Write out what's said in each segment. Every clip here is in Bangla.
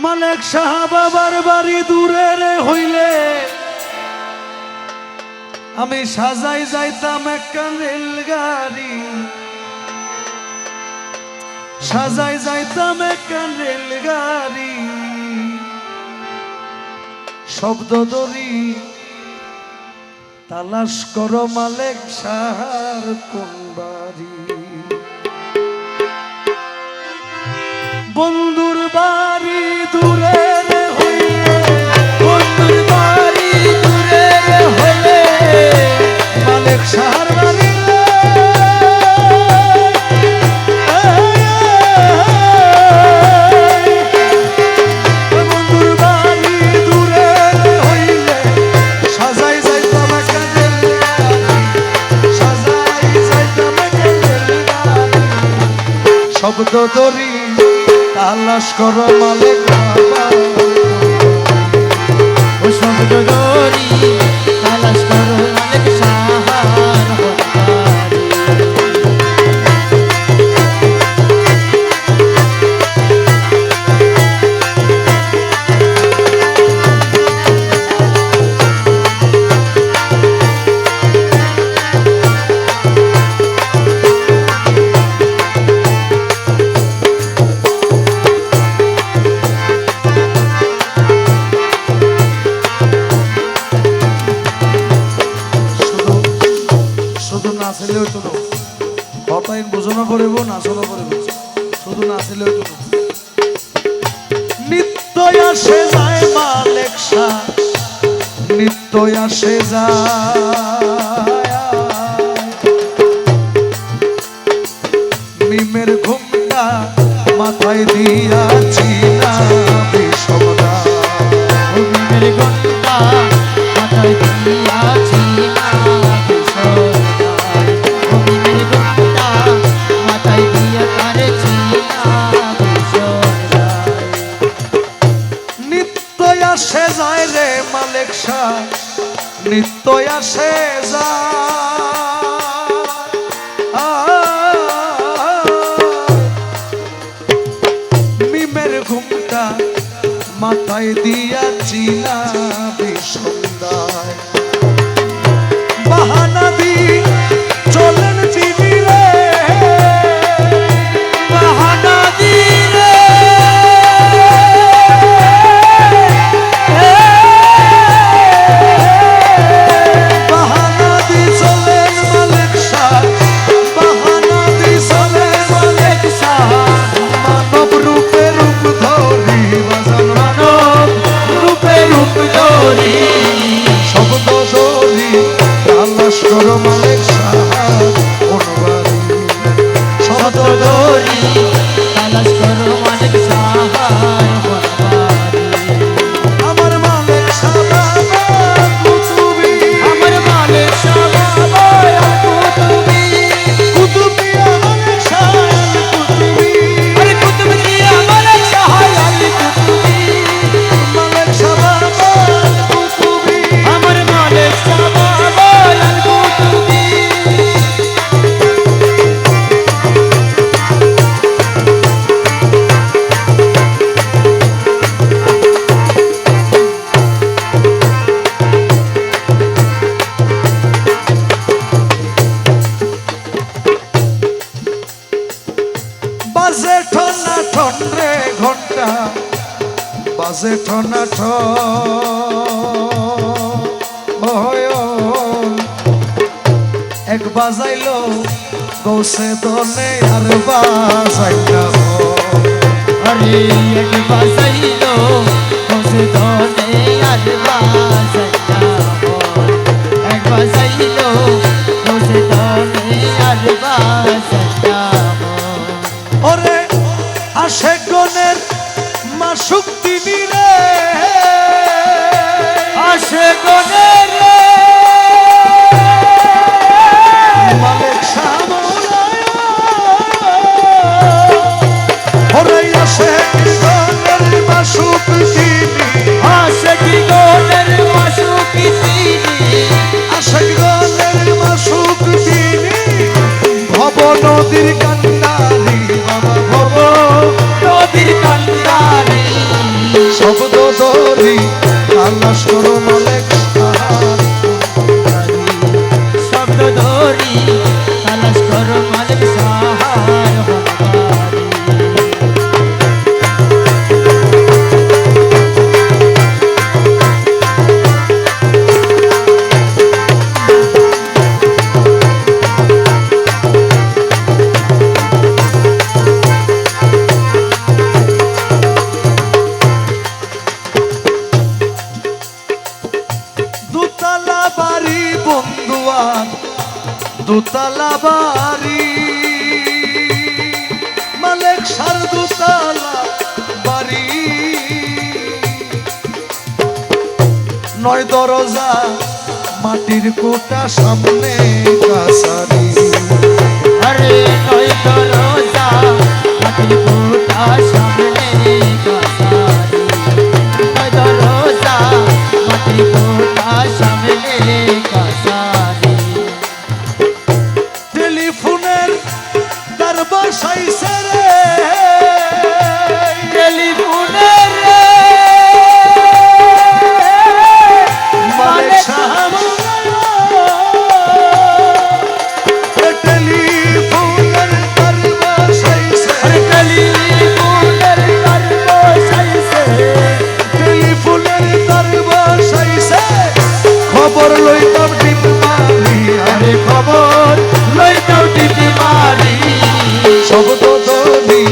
মালেক শাহ বাবার বাড়ি দূরে রে হইলে আমি সাজাই যাইতাম একটা রেলগাড়ি, সাজাই যাইতাম একটা রেলগাড়ি। শব্দ দরি তালাশ করো মালেক শাহর কোন বাড়ি। বন্ধুর বাড়ি দূরে রে হইলে, বন্ধুর বাড়ি দূরে রে হইলে মালেক শাহর বাড়ি। বন্ধুর বাড়ি দূরে রে হইলে সাজাই যাইতাম একটা রেলগাড়ি, সাজাই যাইতাম একটা রেলগাড়ি। শব্দ দরি তালাশ করো মালেক বাবা, ও শব্দ দরি তালাশ করো মালেক শাহর নাচলেও তো কথাই বোঝানো করিব, নাচনও করিব, শুধু নাচলেও তো। নিত্য আসে যায় মালেক শাহ, নিত্য আসে যায়। মিমের ঘুমটা মাথায় দিয়াছি না বিষমনা, মিমের ঘুমটা মাথায় দিয়াছি না আসে যায় রে মালেক শাহ, নিত্য আসে যায়। মিমের ঘুমটা মাথায় দিয়াছি না বিষন্দায়। বাহানা দি চলেন চিনি রে, বাহানা দি রে, বাহানা দি চলেন মালেক শাহ, বাহানা দি চলেন মালেক শাহ। মানব রূপে রূপ ধরি, মানব রূপে রূপ ধরি, শব্দ ধরি তালাশ করো মালেক শাহ কোন বাড়ি। শব্দ ধরি তালাশ করো মালেক শাহর কোন বাড়ি। আমার মালেক শাহ বাবা কুতুবি, আমার মালেক শাহ বাবা কুতুবি, কুতুবি মালেক শাহ কুতুবি, আরে কুতুবি মালেক শাহ কুতুবি, মালেক শাহ বাবা কুতুবি। আমার মালেক শাহ বাবা কুতুবি। বাজে ঠনা ঠন রে ঘন্টা, বাজে ঠনা ঠন। এক বাজাইলো গৌসে দনে আর বাজাইলা, আরে এক বাজাইলো বসে ধনে আর বাজাইলা, এক বাজাইলো বসে ধনে আর বাজাইলা। ওরে আসে গনের মাসুক তিনি রে, আসে গনের মালেক শাহ মৌলায়। ওরে আসে গনের মাসুক তিনি, আসে কি গনের মাসুক তিনি, আসে গনের মাসুক তিনি। ভব নদীর কান্ডারি বাবা, ভব নদীর কান্ডারি দরি তালাশ করো মালিক সাহার শব্দ ধরি তালাশ করো মালিক সাহার হনবারি। দুতলা বাড়ি বন্ধুয়ান দুতলা বাড়ি মালিক সার দুতলা বাড়ি নয় দরজা মাটির কোটা সামনে কাছারি আরে নয় দরজা মাটির কোটা সামনে কাছারি নয় দরজা মাটির কোটা সামনে কাছারি টেলিফোনের তার বসাইছে রে টেলিফোনের মালিক সাহাব টেলিফোনের তার বসাইছে টেলিফোনের তার বসাইছে টেলিফোনের তার বসাইছে খবর লইতাম টিপ মারি আরে খবর লইতাও টিটি মারি শব্দ দরি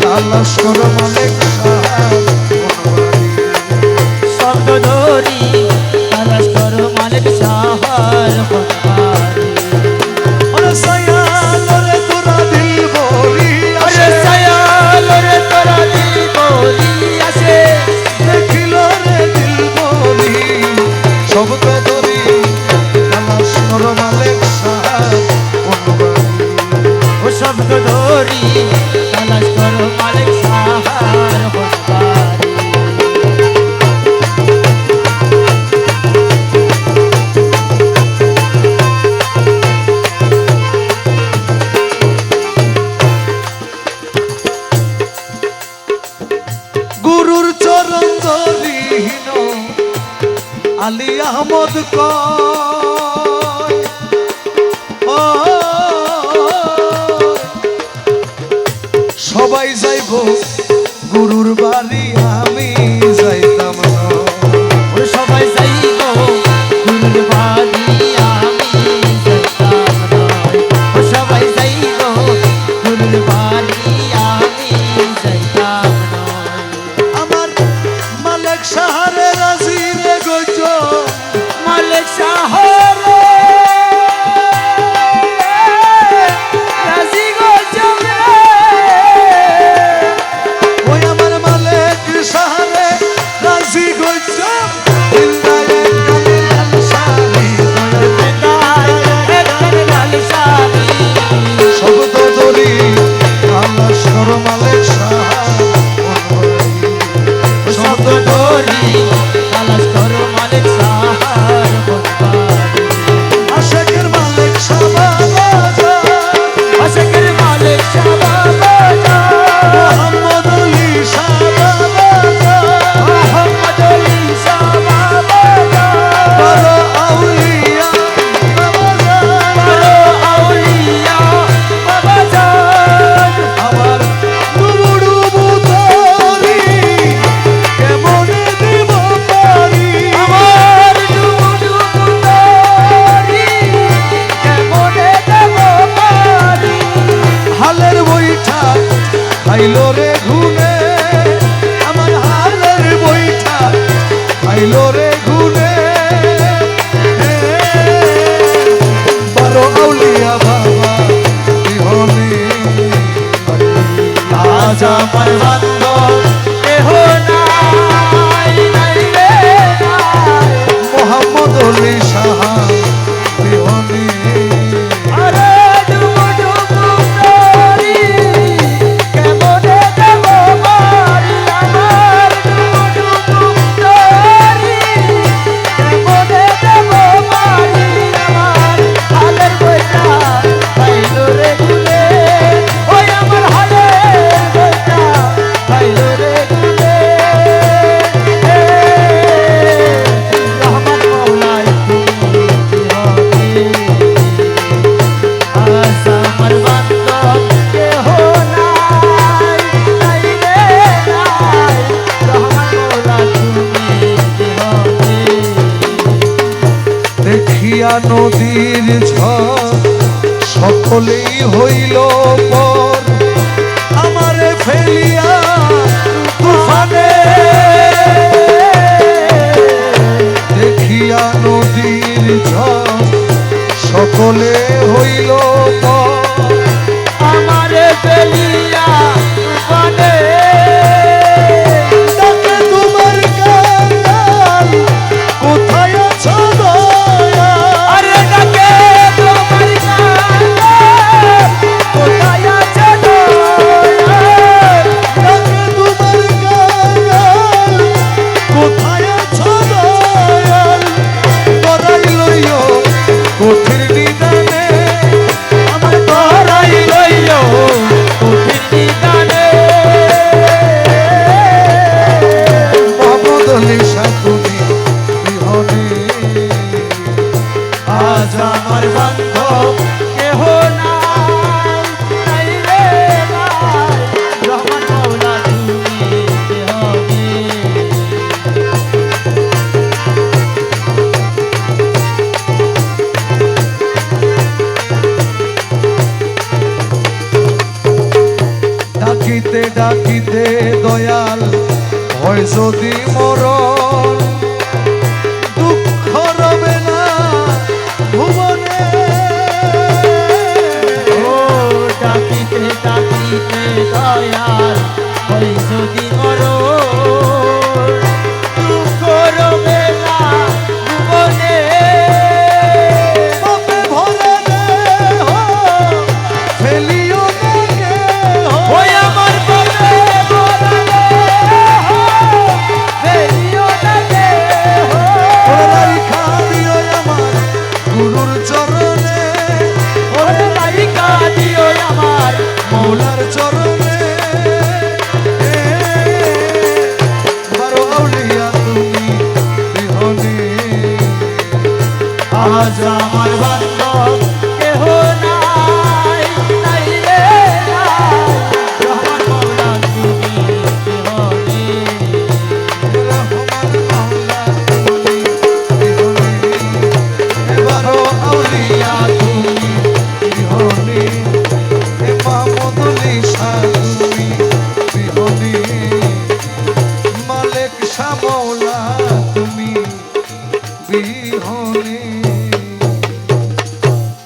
তালাশ করো মালিক সাহাব শব্দ ধরি তালাশ করো মালিক সাহার হনবারি। ওরে সায়াল রে তোরা দিল বলি আরে সায়াল রে তোরা দিল বলি আসে দেখিল রে দিল বলি শব্দ দরি তালাশ করো মালিক সাহাব ও শব্দ ধরি তালাশ করো মালিক সাহার হনবারি। গুরুর চরণ ধরিহীন আলী আহমদ কয় ও সবাই যাইব গুরুর বাড়ি আমি যাইতাম না ও সবাই যাইব গুরুর বাড়ি আমি যাইতাম নয় ও সবাই যাইব গুরুর বাড়ি আমি যাইতাম নয়। আমার মালিক সাহারে রাজি রে গজ মালিক সাহার রাজি গো জমে ওই আমার মালিক সাহারে রাজি গজ শব্দ দরি তালাশ করো মালিক সাহাব শব্দ ধরি দেখিয়া নদীর ঝড় সকলেই হইল পর আমারে ফেলিয়া তুফানে দেখিয়া নদীর ঝড় সকলে হইল পর আমারে ফেলিয়া তুফানে ডাকে তোমার কাঙাল কোথায় আছো দয়াল আরে ডাকে তোমার কাঙাল কোথায় আছে দয়াল ডাকে তোমার কাঙাল কোথায় আছো দয়াল তোরাই লইও কঠিন নিদানে আমার তোরাই লইও কঠিন নিদানে বদলে সাধুনি বিহনে আজ আমার বান্ধব কেহ নাই রে নাই রহমান মৌলা তুমি হবে ডাকিতে ডাকিতে দয়াল হয় যদি মরণ